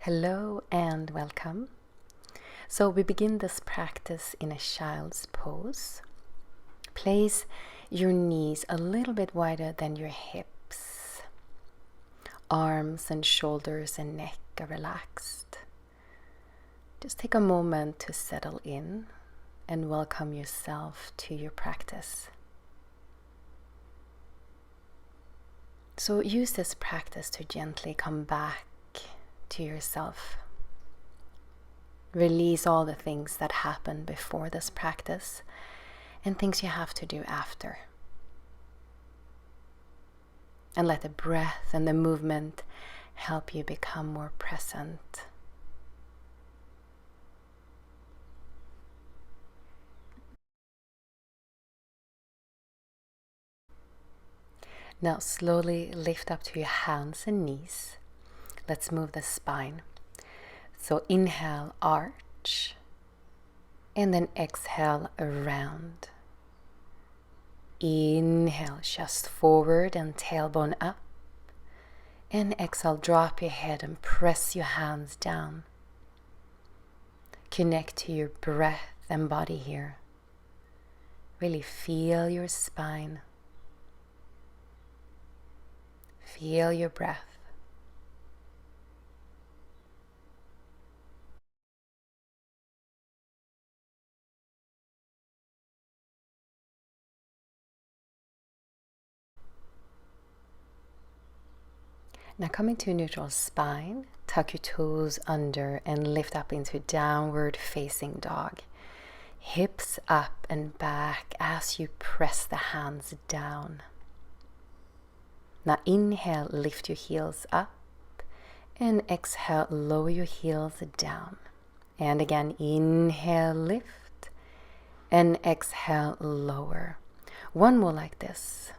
Hello and welcome. So we begin this practice in a child's pose. Place your knees a little bit wider than your hips. Arms and shoulders and neck are relaxed. Just take a moment to settle in and welcome yourself to your practice. So use this practice to gently come back to yourself. Release all the things that happened before this practice and things you have to do after. And let the breath and the movement help you become more present. Now slowly lift up to your hands and knees. Let's move the spine. So inhale, arch, and then exhale, around. Inhale, chest forward and tailbone up. And exhale, drop your head and press your hands down. Connect to your breath and body here. Really feel your spine. Feel your breath. Now coming to a neutral spine, tuck your toes under and lift up into downward facing dog. Hips up and back as you press the hands down. Now inhale, lift your heels up, and exhale, lower your heels down. And again, inhale, lift, and exhale, lower. One more like this.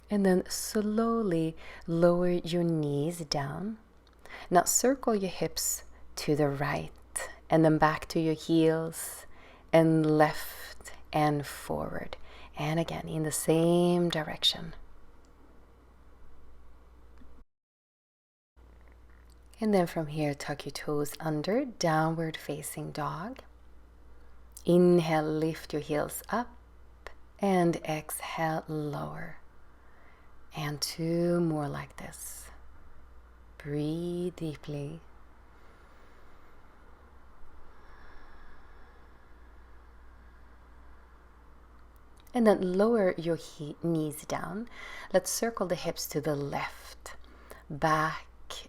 And then slowly lower your knees down. Now circle your hips to the right and then back to your heels and left and forward. And again in the same direction. And then from here, tuck your toes under, downward facing dog. Inhale, lift your heels up and exhale, lower. And two more like this. Breathe deeply. And then lower your knees down. Let's circle the hips to the left, back,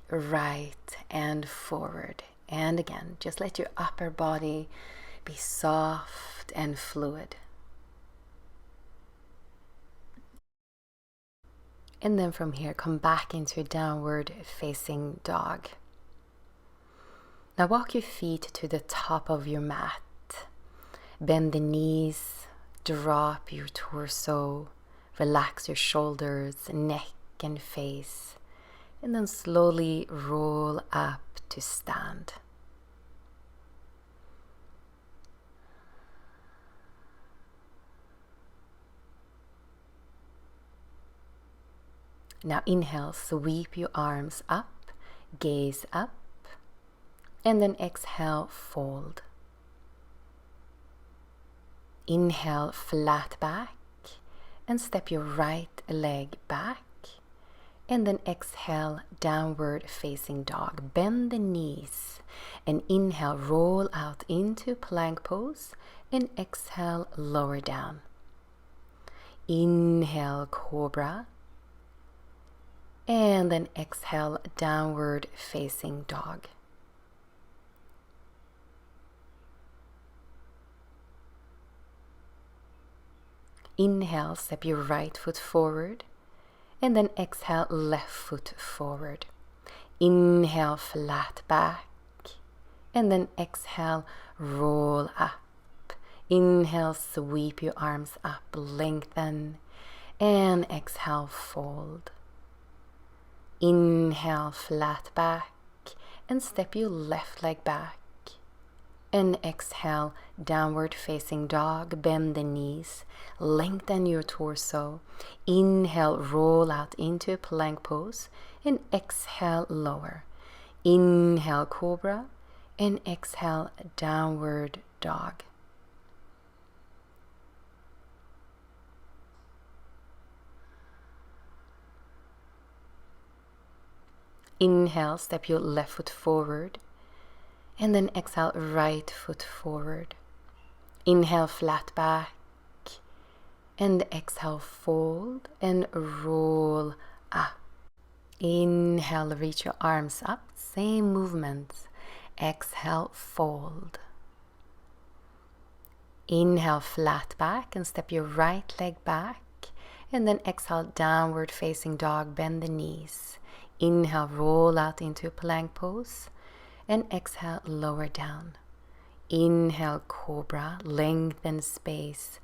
right, and forward. And again, just let your upper body be soft and fluid. And then from here, come back into downward facing dog. Now walk your feet to the top of your mat. Bend the knees, drop your torso, relax your shoulders, neck and face, and then slowly roll up to stand. Now inhale, sweep your arms up, gaze up, and then exhale, fold. Inhale, flat back, and step your right leg back, and then exhale, downward facing dog. Bend the knees, and inhale, roll out into plank pose, and exhale, lower down. Inhale, cobra. And then exhale, downward facing dog. Inhale, step your right foot forward. And then exhale, left foot forward. Inhale, flat back. And then exhale, roll up. Inhale, sweep your arms up, lengthen. And exhale, fold. Inhale, flat back, and step your left leg back, And exhale, downward facing dog, bend the knees, lengthen your torso. Inhale, roll out into plank pose, and exhale, lower. Inhale, cobra, and exhale, downward dog. Inhale, step your left foot forward, and then exhale, right foot forward. Inhale, flat back, and exhale, fold and roll up. Inhale, reach your arms up, same movements. Exhale, fold. Inhale, flat back, and step your right leg back, and then exhale, downward facing dog, bend the knees. Inhale, roll out into plank pose, and exhale, lower down. Inhale, cobra, lengthen space,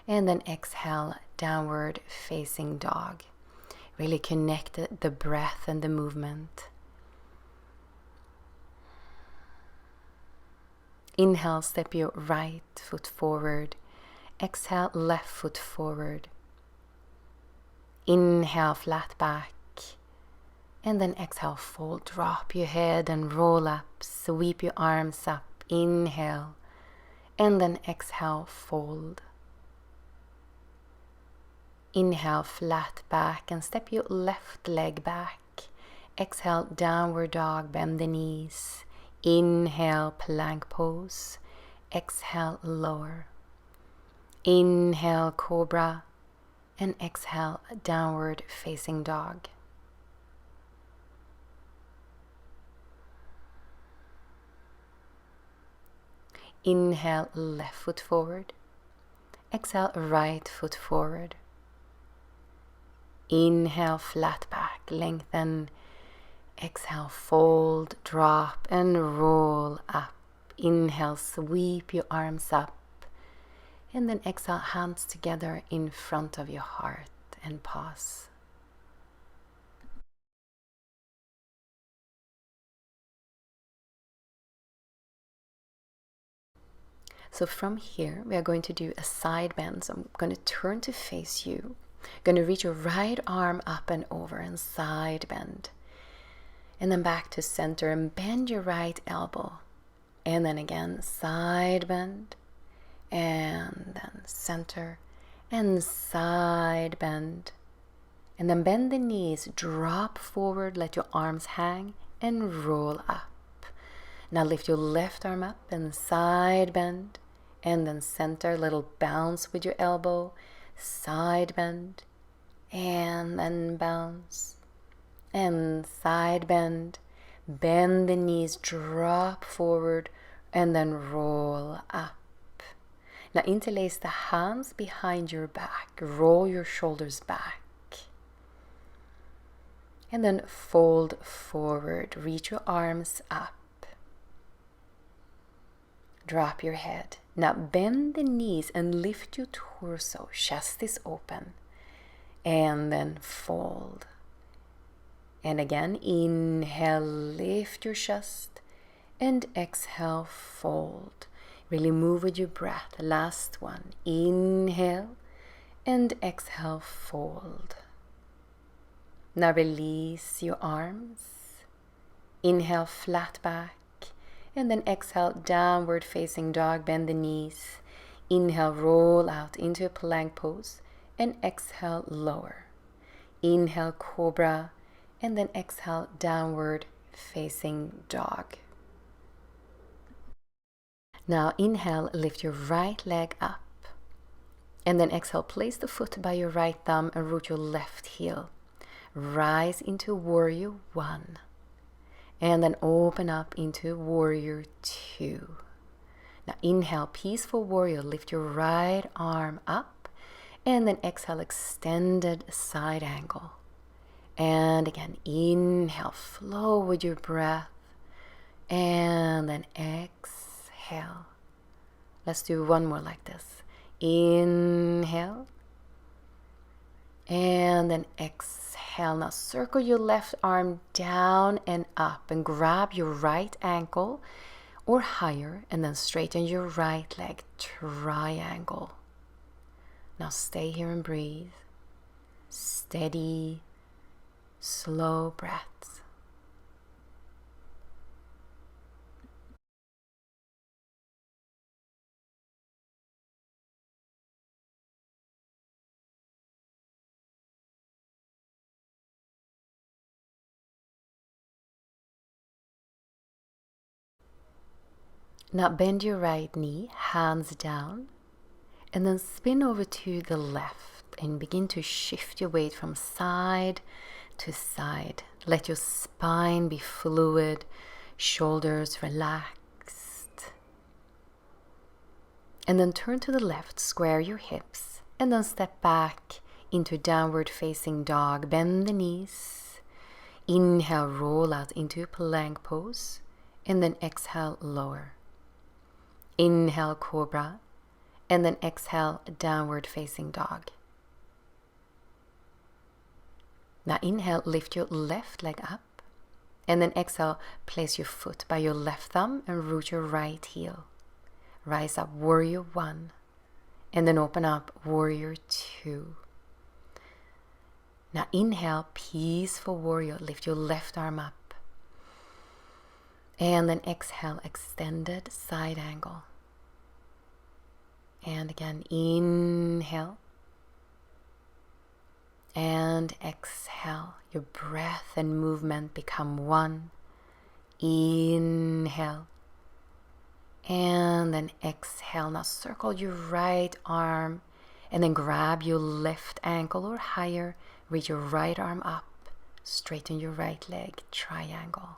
and then exhale, downward facing dog. Really connect the breath and the movement. Inhale, step your right foot forward. Exhale, left foot forward. Inhale, flat back. And then exhale, fold, drop your head and roll up, sweep your arms up, inhale, and then exhale, fold. Inhale, flat back and step your left leg back. Exhale, downward dog, bend the knees. Inhale, plank pose. Exhale, lower. Inhale, cobra, and exhale, downward facing dog. Inhale, left foot forward. Exhale, right foot forward. Inhale, flat back, lengthen. Exhale, fold, drop, and roll up. Inhale, sweep your arms up. And then exhale, hands together in front of your heart and pause. So from here, we are going to do a side bend. So I'm going to turn to face you. Going to reach your right arm up and over and side bend. And then back to center and bend your right elbow. And then again, side bend. And then center and side bend. And then bend the knees, drop forward, let your arms hang and roll up. Now lift your left arm up and side bend. And then center, little bounce with your elbow, side bend, and then bounce, and side bend, bend the knees, drop forward, and then roll up. Now interlace the hands behind your back, roll your shoulders back, and then fold forward, reach your arms up, drop your head. Now bend the knees and lift your torso, chest is open, and then fold. And again, inhale, lift your chest, and exhale, fold. Really move with your breath. Last one, inhale, and exhale, fold. Now release your arms. Inhale, flat back. And then exhale, downward facing dog, bend the knees. Inhale, roll out into a plank pose. And exhale, lower. Inhale, cobra. And then exhale, downward facing dog. Now inhale, lift your right leg up. And then exhale, place the foot by your right thumb and root your left heel. Rise into warrior one. And then open up into warrior two. Now inhale, peaceful warrior, lift your right arm up. And then exhale, extended side angle. And again, inhale, flow with your breath. And then exhale. Let's do one more like this. Inhale. And then exhale. Now circle your left arm down and up and grab your right ankle or higher, and then straighten your right leg, triangle. Now stay here and breathe. Steady, slow breaths. Now bend your right knee, hands down, and then spin over to the left and begin to shift your weight from side to side. Let your spine be fluid, shoulders relaxed. And then turn to the left, square your hips, and then step back into downward facing dog. Bend the knees. Inhale, roll out into plank pose, and then exhale, lower. Inhale, cobra, and then exhale, downward facing dog. Now inhale, lift your left leg up, and then exhale, place your foot by your left thumb and root your right heel. Rise up, warrior 1, and then open up, warrior 2. Now inhale, peaceful warrior, lift your left arm up. And then exhale, extended side angle. And again, inhale. And exhale. Your breath and movement become one. Inhale. And then exhale. Now circle your right arm. And then grab your left ankle or higher. Reach your right arm up. Straighten your right leg. Triangle.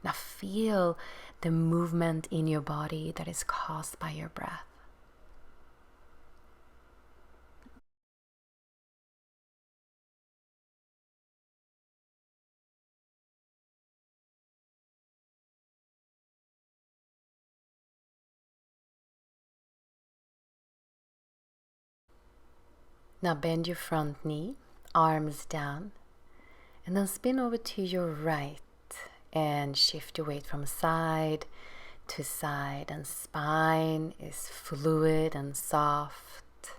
Now feel the movement in your body that is caused by your breath. Now bend your front knee, arms down, and then spin over to your right and shift your weight from side to side, and spine is fluid and soft.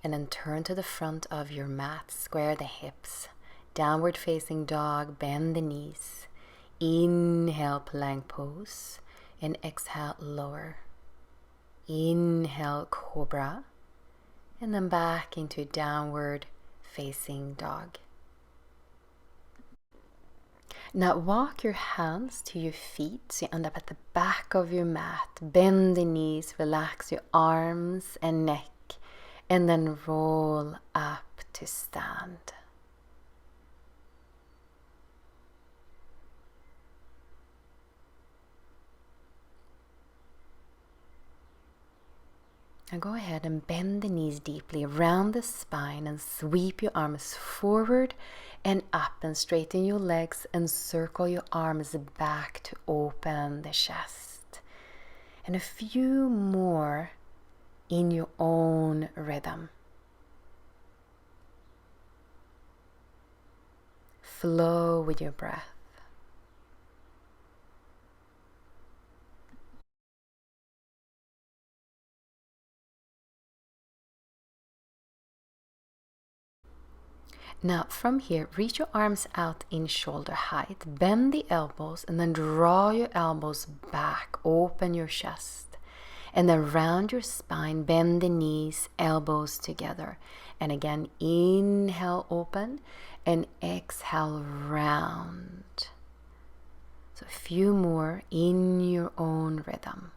And then turn to the front of your mat, square the hips, downward facing dog, bend the knees. Inhale, plank pose, and exhale, lower. Inhale, cobra, and then back into downward facing dog. Now walk your hands to your feet so you end up at the back of your mat. Bend the knees, relax your arms and neck, and then roll up to stand. Now go ahead and bend the knees deeply around the spine and sweep your arms forward and up, and straighten your legs and circle your arms back to open the chest. And a few more in your own rhythm. Flow with your breath. Now from here, reach your arms out in shoulder height, bend the elbows, and then draw your elbows back, open your chest, and then round your spine, bend the knees, elbows together. And again, inhale, open, and exhale, round. So a few more in your own rhythm.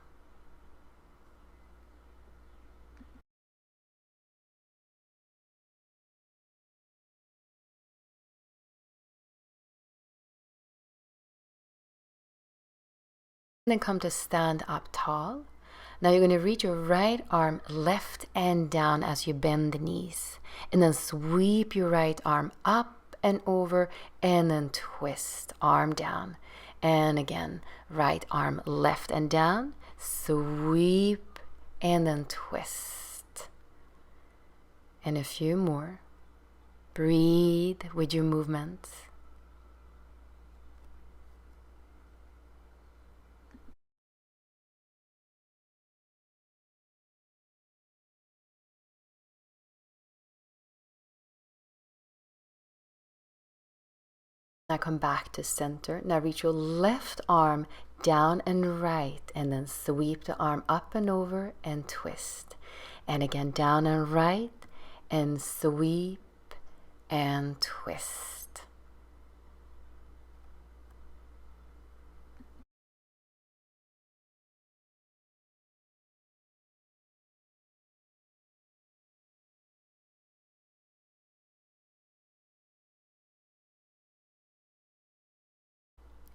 Then come to stand up tall. Now you're going to reach your right arm left and down as you bend the knees. And then sweep your right arm up and over, and then twist, arm down. And again, right arm left and down, sweep, and then twist. And a few more. Breathe with your movements. Now come back to center. Now reach your left arm down and right, and then sweep the arm up and over and twist. And again, down and right, and sweep and twist.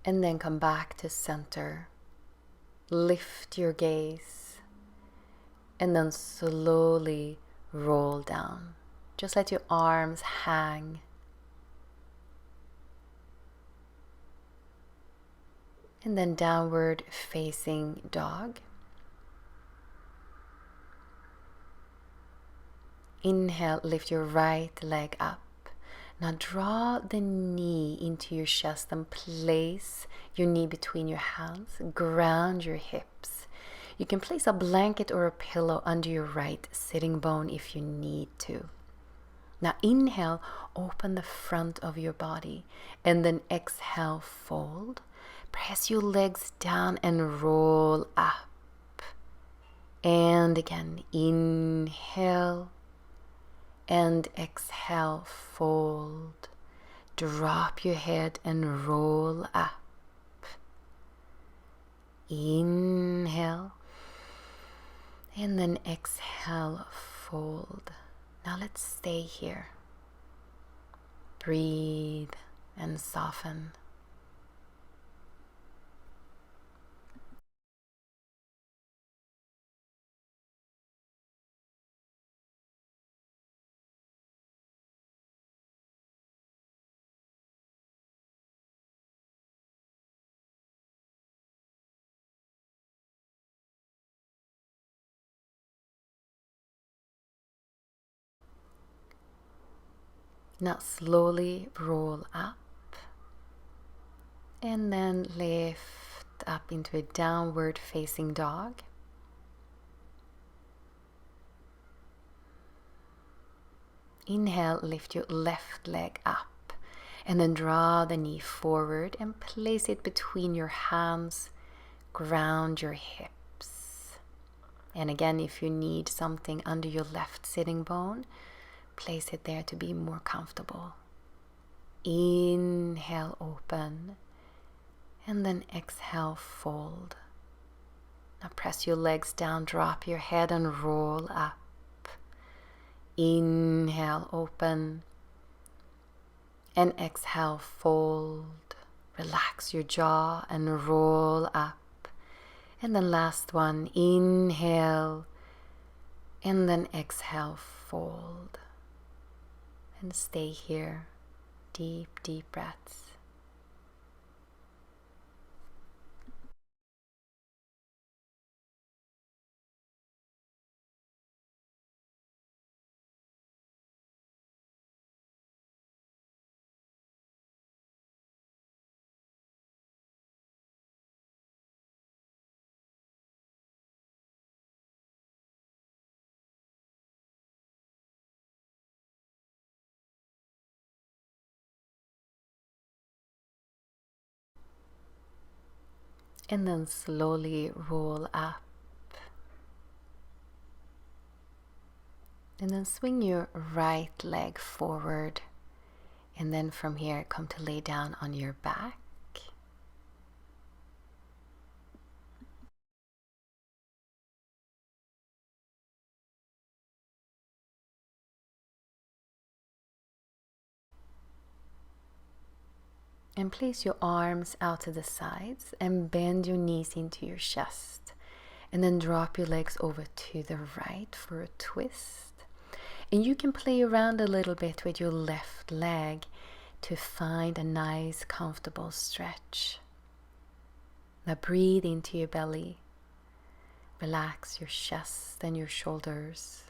And then come back to center. Lift your gaze, and then slowly roll down. Just let your arms hang. And then downward facing dog. Inhale, lift your right leg up. Now draw the knee into your chest and place your knee between your hands. Ground your hips. You can place a blanket or a pillow under your right sitting bone if you need to. Now inhale, open the front of your body, and then exhale, fold. Press your legs down and roll up. And again, inhale and exhale, fold. Drop your head and roll up. Inhale and then exhale, fold. Now let's stay here. Breathe and soften. Now slowly roll up and then lift up into a downward facing dog. Inhale, lift your left leg up and then draw the knee forward and place it between your hands. Ground your hips. And again, if you need something under your left sitting bone, place it there to be more comfortable. Inhale, open, and then exhale, fold. Now press your legs down, drop your head and roll up. Inhale, open, and exhale, fold. Relax your jaw and roll up. And then last one, inhale, and then exhale, fold. And stay here. Deep, deep breaths. And then slowly roll up. And then swing your right leg forward. And then from here, come to lay down on your back. And place your arms out to the sides and bend your knees into your chest. And then drop your legs over to the right for a twist. And you can play around a little bit with your left leg to find a nice, comfortable stretch. Now breathe into your belly. Relax your chest and your shoulders.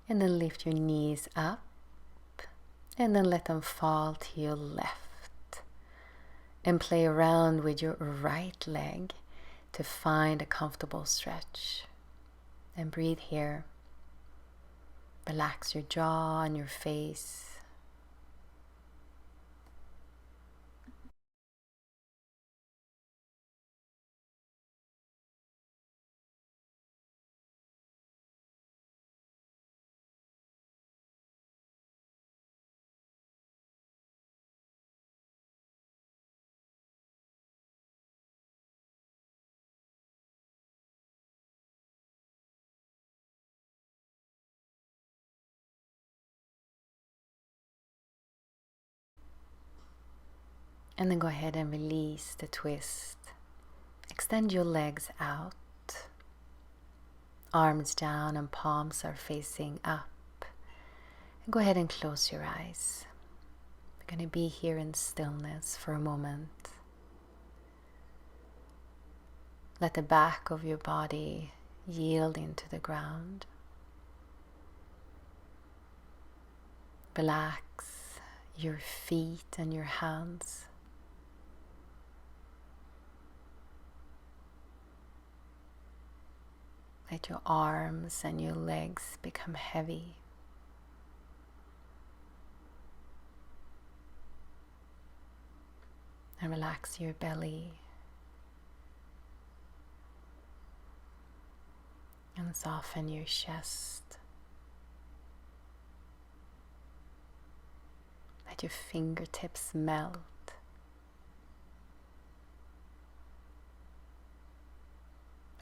And then lift your knees up and then let them fall to your left. And play around with your right leg to find a comfortable stretch. And breathe here. Relax your jaw and your face. And then go ahead and release the twist. Extend your legs out. Arms down and palms are facing up. And go ahead and close your eyes. We're going to be here in stillness for a moment. Let the back of your body yield into the ground. Relax your feet and your hands. Let your arms and your legs become heavy. And relax your belly. And soften your chest. Let your fingertips melt.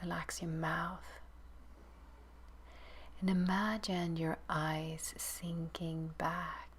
Relax your mouth. And imagine your eyes sinking back.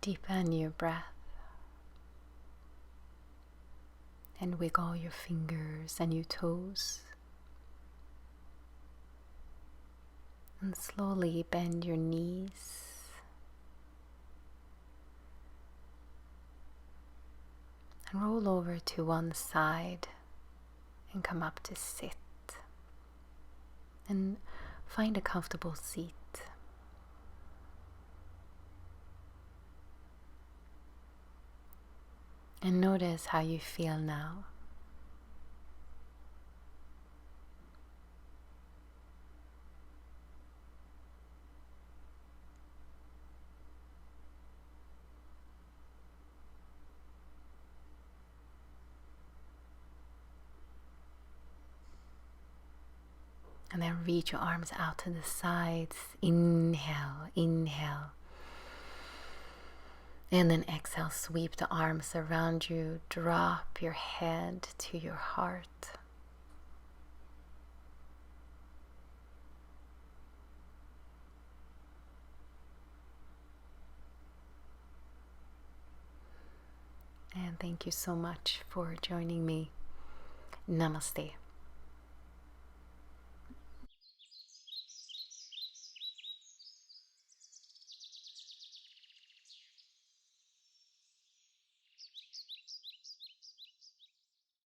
Deepen your breath and wiggle your fingers and your toes. And slowly bend your knees. And roll over to one side and come up to sit. And find a comfortable seat. And notice how you feel now. And then reach your arms out to the sides. Inhale, inhale. And then exhale, sweep the arms around you. Drop your head to your heart. And thank you so much for joining me. Namaste.